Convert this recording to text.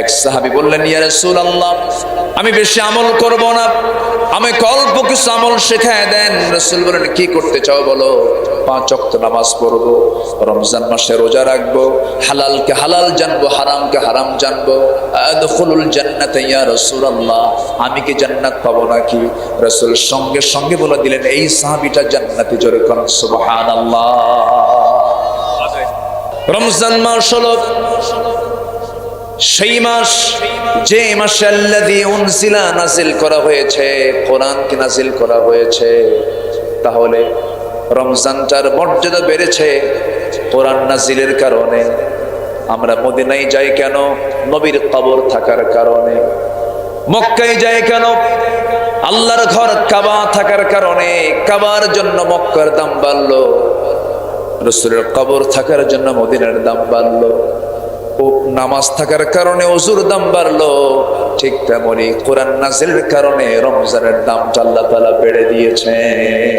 এক সাহাবী বললেন, ইয়া রাসূলুল্লাহ, আমি বেশি আমল করব না, আমি অল্প কিছু আমল শেখায় দেন। রাসূল বলেন, কি করতে চাও বলো? 5 ওয়াক্ত নামাজ পড়বো, রমজান মাসে রোজা রাখবো, হালালকে হালাল জানবো, হারামকে হারাম জানবো। আদখুলুল জান্নাতা ইয়া রাসূলুল্লাহ, আমি কি জান্নাত পাবো নাকি? রাসূল সঙ্গে সঙ্গে বলে দিলেন, এই সাহাবীটা জান্নাতে। জোরে কোন সুবহানাল্লাহ। রমজান মাস হলো সেই মাস যে মাসে আল্লাযী উনজিলা নাজিল করা হয়েছে, কোরআনকে নাজিল করা হয়েছে। তাহলে রমজানটার মর্যাদা বেড়েছে কোরআন নাজিলের কারণে। আমরা মদিনায় যাই কেন? নবীর কবর থাকার কারণে। মক্কায় যাই কেন? আল্লাহর ঘর কাবা থাকার কারণে। কাবার জন্য মক্কার দাম বাড়লো, রাসূলের কবর থাকার জন্য মদিনার দাম বাড়লো। ও নামাজ থাকার কারণে ওযুর দাম বাড়লো। ঠিক তেমনি কোরআন নাজিলের কারণে রমজানের দামটা আল্লাহ তাআলা বেড়ে দিয়েছেন।